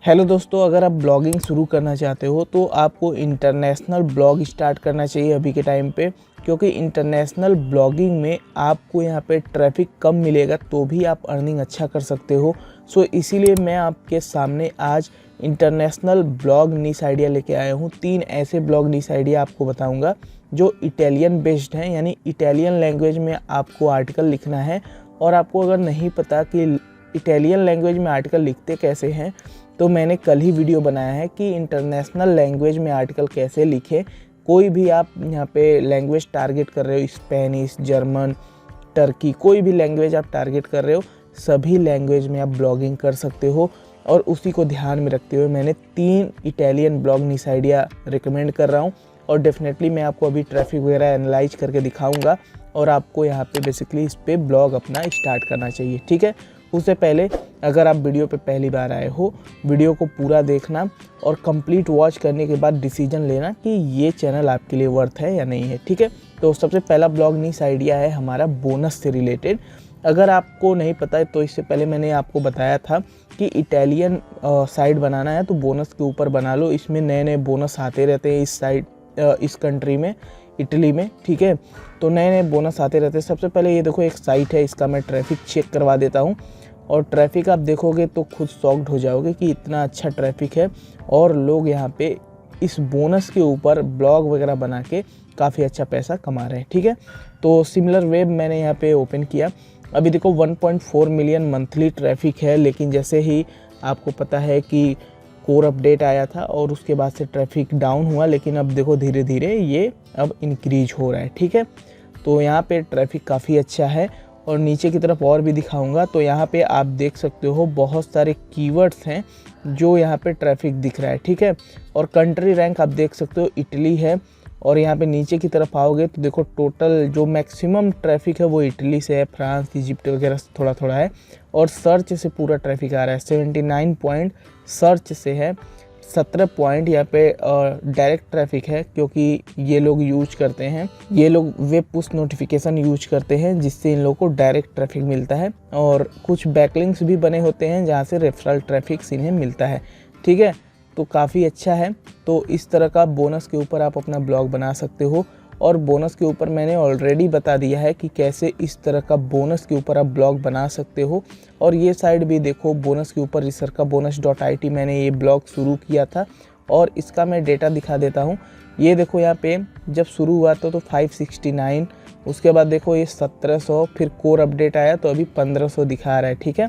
Hello दोस्तों, अगर आप ब्लॉगिंग शुरू करना चाहते हो तो आपको इंटरनेशनल ब्लॉग स्टार्ट करना चाहिए अभी के टाइम पे, क्योंकि इंटरनेशनल ब्लॉगिंग में आपको यहाँ पे ट्रैफिक कम मिलेगा तो भी आप अर्निंग अच्छा कर सकते हो। सो इसीलिए मैं आपके सामने आज इंटरनेशनल ब्लॉग नीश आइडिया लेके आया हूँ। 3 ऐसे ब्लॉग नीश आइडिया आपको बताऊँगा जो इटालियन बेस्ड हैं, यानी इटालियन लैंग्वेज में आपको आर्टिकल लिखना है। और आपको अगर नहीं पता कि इटालियन लैंग्वेज में आर्टिकल लिखते कैसे हैं, तो मैंने कल ही वीडियो बनाया है कि इंटरनेशनल लैंग्वेज में आर्टिकल कैसे लिखें। कोई भी आप यहाँ पे लैंग्वेज टारगेट कर रहे हो, स्पेनिश, जर्मन, टर्की, कोई भी लैंग्वेज आप टारगेट कर रहे हो, सभी लैंग्वेज में आप ब्लॉगिंग कर सकते हो। और उसी को ध्यान में रखते हुए मैंने 3 इटालियन ब्लॉग नीश आइडिया रिकमेंड कर रहा हूँ। और डेफिनेटली मैं आपको अभी ट्रैफिक वगैरह एनालाइज करके दिखाऊंगा और आपको यहाँ पे बेसिकली इस पे ब्लॉग अपना स्टार्ट करना चाहिए, ठीक है। उससे पहले अगर आप वीडियो पे पहली बार आए हो, वीडियो को पूरा देखना और कंप्लीट वॉच करने के बाद डिसीजन लेना कि ये चैनल आपके लिए वर्थ है या नहीं है, ठीक है। तो सबसे पहला ब्लॉग नीश आइडिया है हमारा बोनस से रिलेटेड। अगर आपको नहीं पता है तो इससे पहले मैंने आपको बताया था कि इटालियन साइट बनाना है तो बोनस के ऊपर बना लो। इसमें नए नए बोनस आते रहते हैं इस साइट इस कंट्री में, इटली में, ठीक है। तो नए नए बोनस आते रहते हैं। सबसे पहले ये देखो एक साइट है, इसका मैं ट्रैफिक चेक करवा देता हूँ। और ट्रैफिक आप देखोगे तो खुद शॉक्ड हो जाओगे कि इतना अच्छा ट्रैफिक है और लोग यहाँ पे इस बोनस के ऊपर ब्लॉग वगैरह बना के काफ़ी अच्छा पैसा कमा रहे हैं, ठीक है। तो सिमिलर वेब मैंने यहाँ पे ओपन किया। अभी देखो 1.4 मिलियन मंथली ट्रैफिक है, लेकिन जैसे ही आपको पता है कि कोर अपडेट आया था और उसके बाद से ट्रैफिक डाउन हुआ, लेकिन अब देखो धीरे धीरे ये अब इंक्रीज हो रहा है, ठीक है। तो यहाँ पे ट्रैफिक काफ़ी अच्छा है। और नीचे की तरफ और भी दिखाऊंगा तो यहाँ पे आप देख सकते हो बहुत सारे कीवर्ड्स हैं जो यहाँ पे ट्रैफिक दिख रहा है, ठीक है। और कंट्री रैंक आप देख सकते हो इटली है। और यहाँ पे नीचे की तरफ आओगे तो देखो टोटल जो मैक्सिमम ट्रैफिक है वो इटली से है, फ्रांस, इजिप्ट वगैरह से थोड़ा थोड़ा है। और सर्च से पूरा ट्रैफिक आ रहा है। 79 पॉइंट सर्च से है, 17 पॉइंट यहाँ पे डायरेक्ट ट्रैफिक है, क्योंकि ये लोग यूज करते हैं, ये लोग वेब पुश नोटिफिकेशन यूज करते हैं जिससे इन लोगों को डायरेक्ट ट्रैफिक मिलता है। और कुछ बैकलिंक्स भी बने होते हैं जहाँ से रेफरल ट्रैफिक इन्हें मिलता है, ठीक है। तो काफ़ी अच्छा है। तो इस तरह का बोनस के ऊपर आप अपना ब्लॉग बना सकते हो। और बोनस के ऊपर मैंने ऑलरेडी बता दिया है कि कैसे इस तरह का बोनस के ऊपर आप ब्लॉग बना सकते हो। और ये साइड भी देखो बोनस के ऊपर रिसर्च का bonus.it मैंने ये ब्लॉग शुरू किया था और इसका मैं डेटा दिखा देता हूँ। ये देखो यहाँ पे जब शुरू हुआ तो 569, उसके बाद देखो ये 1700, फिर कोर अपडेट आया तो अभी 1500 दिखा रहा है, ठीक है।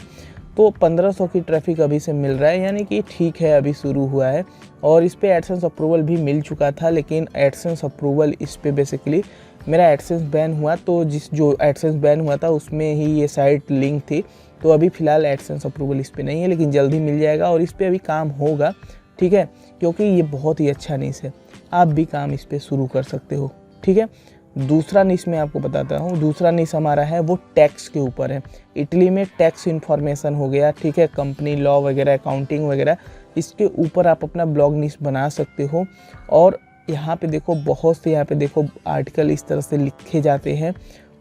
तो 1500 की ट्रैफिक अभी से मिल रहा है, यानी कि ठीक है, अभी शुरू हुआ है। और इस पे एडसेंस अप्रूवल भी मिल चुका था, लेकिन एडसेंस अप्रूवल इस पे बेसिकली मेरा एडसेंस बैन हुआ, तो जो एडसेंस बैन हुआ था उसमें ही ये साइट लिंक थी। तो अभी फ़िलहाल एडसेंस अप्रूवल इस पे नहीं है, लेकिन जल्दी मिल जाएगा और इस पर अभी काम होगा, ठीक है। क्योंकि ये बहुत ही अच्छा नीश है, आप भी काम इस पर शुरू कर सकते हो, ठीक है। दूसरा नीश मैं आपको बताता हूँ। दूसरा नीश हमारा है वो टैक्स के ऊपर है। इटली में टैक्स इन्फॉर्मेशन हो गया, ठीक है, कंपनी लॉ वगैरह, अकाउंटिंग वगैरह, इसके ऊपर आप अपना ब्लॉग नीश बना सकते हो। और यहाँ पे देखो बहुत से यहाँ पे देखो आर्टिकल इस तरह से लिखे जाते हैं।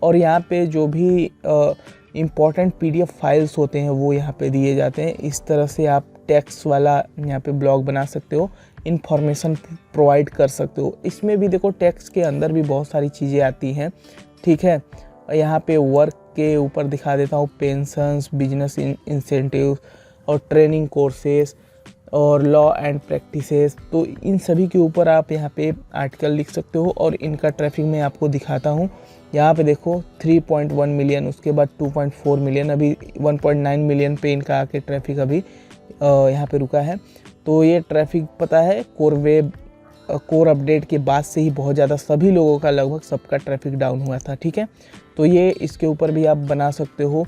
और यहाँ पे जो भी इम्पॉर्टेंट PDF फाइल्स होते हैं वो यहाँ पे दिए जाते हैं। इस तरह से आप टैक्स वाला यहाँ पे ब्लॉग बना सकते हो, इन्फॉर्मेशन प्रोवाइड कर सकते हो। इसमें भी देखो टैक्स के अंदर भी बहुत सारी चीज़ें आती हैं, ठीक है। यहाँ पे वर्क के ऊपर दिखा देता हूँ, पेंशन्स, बिजनेस इंसेंटिव और ट्रेनिंग कोर्सेस और लॉ एंड प्रैक्टिसेस। तो इन सभी के ऊपर आप यहाँ पे आर्टिकल लिख सकते हो और इनका ट्रैफिक मैं आपको दिखाता हूँ। यहाँ पे देखो 3.1 मिलियन, उसके बाद 2.4 मिलियन, अभी 1.9 मिलियन पे इनका आके ट्रैफिक अभी यहाँ पे रुका है। तो ये ट्रैफिक पता है कोर अपडेट के बाद से ही बहुत ज़्यादा सभी लोगों का, लगभग सबका ट्रैफिक डाउन हुआ था, ठीक है। तो ये इसके ऊपर भी आप बना सकते हो।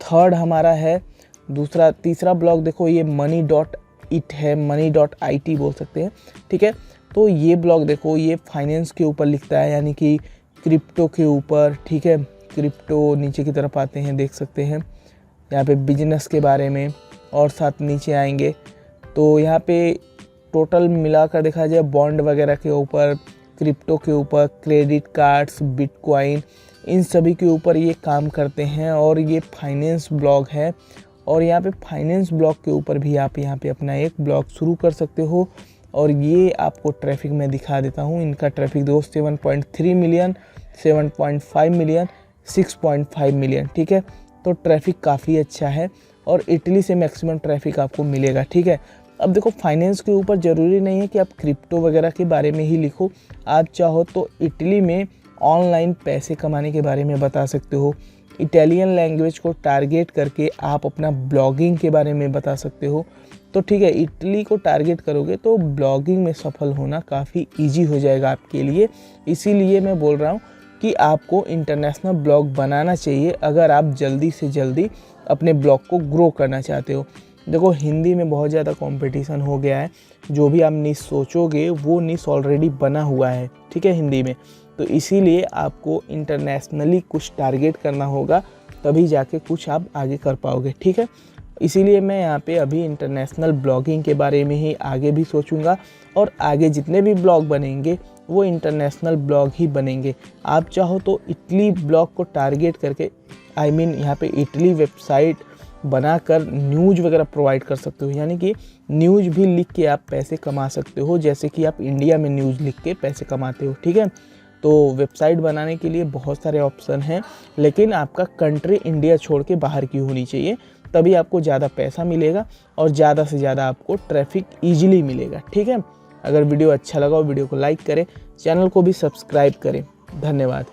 थर्ड हमारा है तीसरा ब्लॉग देखो, ये money.it है, money.it बोल सकते हैं, ठीक है। तो ये ब्लॉग देखो, ये फाइनेंस के ऊपर लिखता है, यानी कि क्रिप्टो के ऊपर, ठीक है। क्रिप्टो नीचे की तरफ आते हैं, देख सकते हैं यहाँ पे बिजनेस के बारे में। और साथ नीचे आएंगे तो यहाँ पे टोटल मिलाकर देखा जाए बॉन्ड वगैरह के ऊपर, क्रिप्टो के ऊपर, क्रेडिट कार्ड्स, बिटकॉइन, इन सभी के ऊपर ये काम करते हैं। और ये फाइनेंस ब्लॉग है और यहाँ पे फाइनेंस ब्लॉग के ऊपर भी आप यहाँ पे अपना एक ब्लॉग शुरू कर सकते हो। और ये आपको ट्रैफिक में दिखा देता हूँ। इनका ट्रैफिक दोस्त 7.3 मिलियन, 7.5 मिलियन, 6.5 मिलियन, ठीक है। तो ट्रैफिक काफ़ी अच्छा है और इटली से मैक्सिमम ट्रैफिक आपको मिलेगा, ठीक है। अब देखो, फाइनेंस के ऊपर ज़रूरी नहीं है कि आप क्रिप्टो वगैरह के बारे में ही लिखो। आप चाहो तो इटली में ऑनलाइन पैसे कमाने के बारे में बता सकते हो। इटालियन लैंग्वेज को टारगेट करके आप अपना ब्लॉगिंग के बारे में बता सकते हो। तो ठीक है, इटली को टारगेट करोगे तो ब्लॉगिंग में सफल होना काफ़ी ईजी हो जाएगा आपके लिए। इसीलिए मैं बोल रहा हूँ कि आपको इंटरनेशनल ब्लॉग बनाना चाहिए अगर आप जल्दी से जल्दी अपने ब्लॉग को ग्रो करना चाहते हो। देखो, हिंदी में बहुत ज़्यादा कंपटीशन हो गया है। जो भी आप निश सोचोगे वो निश ऑलरेडी बना हुआ है, ठीक है, हिंदी में। तो इसीलिए आपको इंटरनेशनली कुछ टारगेट करना होगा, तभी जाके कुछ आप आगे कर पाओगे, ठीक है। इसीलिए मैं यहाँ पे अभी इंटरनेशनल ब्लॉगिंग के बारे में ही आगे भी सोचूंगा और आगे जितने भी ब्लॉग बनेंगे वो इंटरनेशनल ब्लॉग ही बनेंगे। आप चाहो तो इटली ब्लॉग को टारगेट करके यहाँ पे इटली वेबसाइट बनाकर न्यूज़ वगैरह प्रोवाइड कर सकते हो, यानी कि न्यूज़ भी लिख के आप पैसे कमा सकते हो, जैसे कि आप इंडिया में न्यूज़ लिख के पैसे कमाते हो, ठीक है। तो वेबसाइट बनाने के लिए बहुत सारे ऑप्शन हैं, लेकिन आपका कंट्री इंडिया छोड़ के बाहर की होनी चाहिए, तभी आपको ज़्यादा पैसा मिलेगा और ज़्यादा से ज़्यादा आपको ट्रैफिक ईजिली मिलेगा, ठीक है। अगर वीडियो अच्छा लगा हो वीडियो को लाइक करें, चैनल को भी सब्सक्राइब करें। धन्यवाद।